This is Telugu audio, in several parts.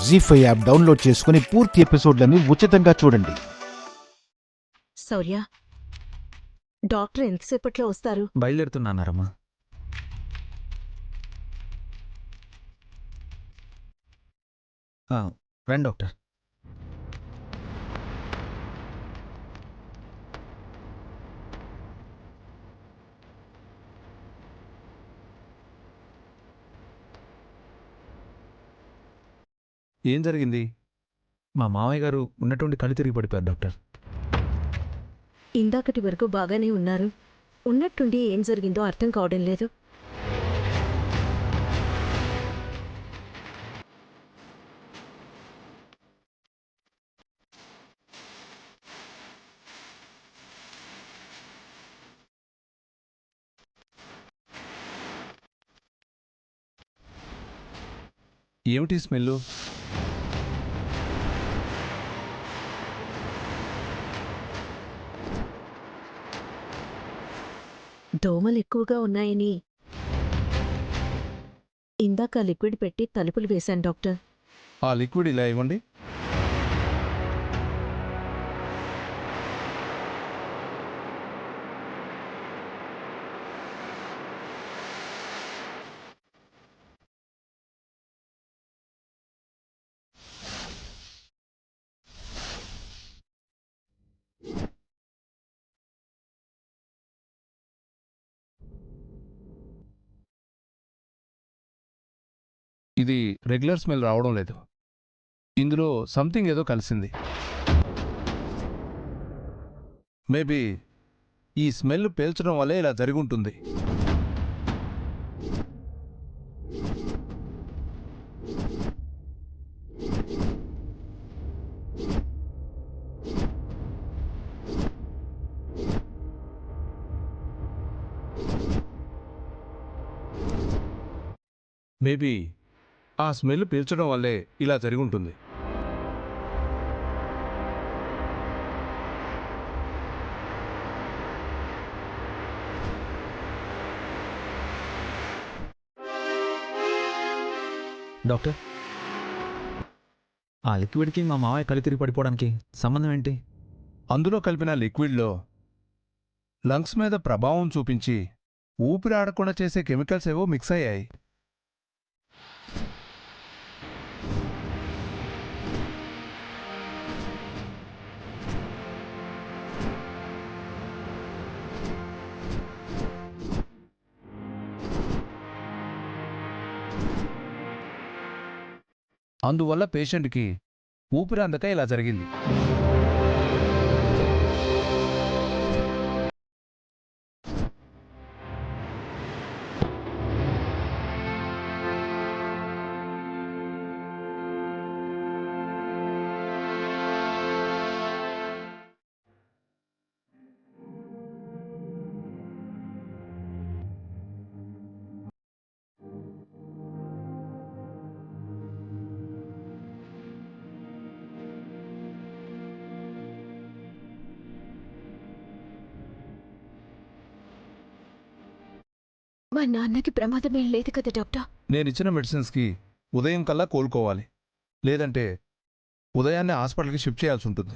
జీ5 యాప్ డౌన్లోడ్ చేసుకుని పూర్తి ఎపిసోడ్లను ఉచితంగా చూడండి. శౌర్య, డాక్టర్ ఎంతసేపట్లో వస్తారు? బయలుదేరుతున్నారమ్మా. రండి డాక్టర్. ఏం జరిగింది? మా మామయ్య గారు ఉన్నటువంటి కళ్ళు తిరిగి పడిపోయారు డాక్టర్. ఇందాకటి వరకు బాగానే ఉన్నారు. ఉన్నట్టుండి ఏం జరిగిందో అర్థం కావడం లేదు. ఏమిటి స్మెల్లు? దోమలు ఎక్కువగా ఉన్నాయని ఇందాక లిక్విడ్ పెట్టి తలుపులు వేశాను డాక్టర్. ఆ లిక్విడ్ ఇలా ఇవ్వండి. ఇది రెగ్యులర్ స్మెల్ రావడం లేదు. ఇందులో సంథింగ్ ఏదో కలిసింది. మేబీ ఈ స్మెల్ పీల్చడం వల్లే ఇలా జరిగి ఉంటుంది. మేబీ ఆ స్మెల్ పీల్చడం వల్లే ఇలా జరిగి ఉంటుంది. డాక్టర్, ఆ లిక్విడ్కి మా మామయ్య కళ్ళు తిరిగి పడిపోవడానికి సంబంధం ఏంటి? అందులో కలిపిన లిక్విడ్లో లంగ్స్ మీద ప్రభావం చూపించి ఊపిరి ఆడకుండా చేసే కెమికల్స్ ఏవో మిక్స్ అయ్యాయి. అందువల్ల పేషెంట్కి ఊపిరి అందక ఇలా జరిగింది. మా నాన్నకి ప్రమాదమేం లేదు కదా డాక్టర్? నేనిచ్చిన మెడిసిన్స్కి ఉదయం కల్లా కోలుకోవాలి, లేదంటే ఉదయాన్నే హాస్పిటల్కి షిఫ్ట్ చేయాల్సి ఉంటుంది.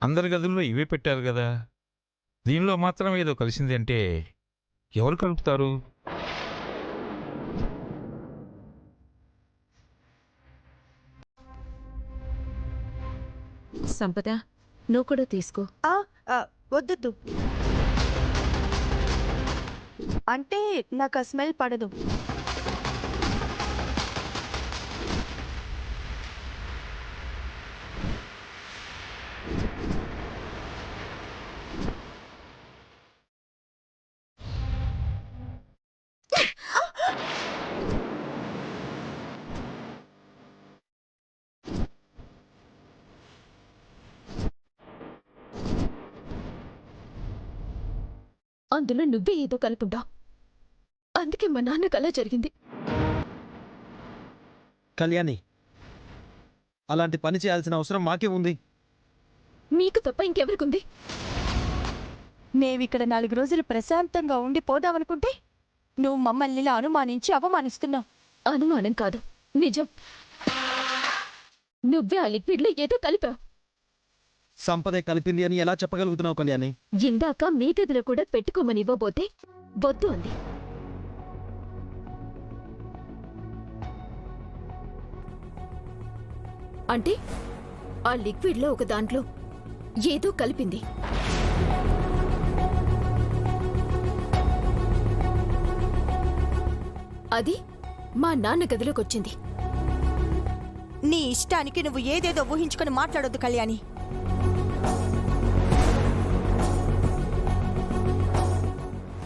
అందరి గదుల్లో ఇవే పెట్టారు కదా, దీనిలో మాత్రం ఏదో కలిసింది అంటే ఎవరు కలుపుతారు? సంపద, నువ్వు కూడా తీసుకో. వద్దు. అంటే నాకు ఆ స్మెల్ పడదు. అందులో నువ్వే ఏదో కలుపుంటావు. అందుకే మా నాన్నకు అలా జరిగింది. కళ్యాణి, అలాంటి పని చేయాల్సిన అవసరం మాకే ఉంది. మీకు తప్ప ఇంకెవరికుంది? మేమిక్కడ 4 రోజులు ప్రశాంతంగా ఉండి పోదామనుకుంటే నువ్వు మమ్మల్ని ఇలా అనుమానించి అవమానిస్తున్నావు. అనుమానం కాదు, నిజం. నువ్వే ఆ లిక్విడ్లో ఏదో కలిపావు. సంపదే కలిపింది అని ఎలా చెప్పగలుగుతున్నావు కళ్యాణి? ఇందాక మీ గదిలో కూడా పెట్టుకోమని ఇవ్వబోతే వద్దు అంది. అంటే ఆ లిక్విడ్లో ఒక దాంట్లో ఏదో కలిపింది. అది మా నాన్న గదిలోకొచ్చింది. నీ ఇష్టానికి నువ్వు ఏదేదో ఊహించుకొని మాట్లాడొద్దు కళ్యాణి.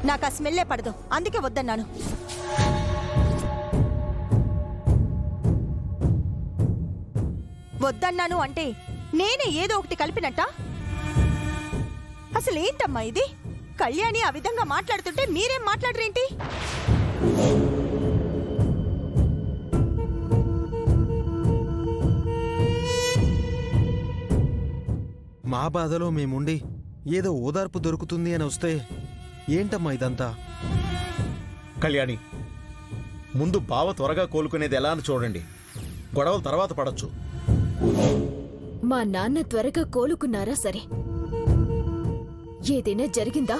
నాకు ఆ స్మెల్లే పడదు, అందుకే వద్దన్నాను. వద్దన్నాను అంటే నేనే ఏదో ఒకటి కలిపినట్ట? అసలేంటమ్మా ఇది? కళ్యాణి ఆ విధంగా మాట్లాడుతుంటే మీరేం మాట్లాడరేంటి? మా బాధలో మేముండి ఏదో ఓదార్పు దొరుకుతుంది అని వస్తే ఏంటమ్మా ఇదంతా? కళ్యాణి, ముందు బావ త్వరగా కోలుకునేది ఎలా అని చూడండి. గొడవలు తర్వాత పడచ్చు. మా నాన్న త్వరగా కోలుకున్నారా సరే, ఏదైనా జరిగిందా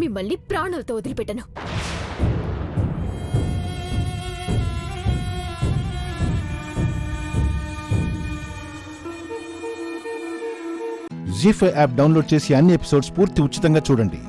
మిమ్మల్ని ప్రాణాలతో వదిలిపెట్టను. జీ5 యాప్ డౌన్లోడ్ చేసి అన్ని ఎపిసోడ్స్ పూర్తి ఉచితంగా చూడండి.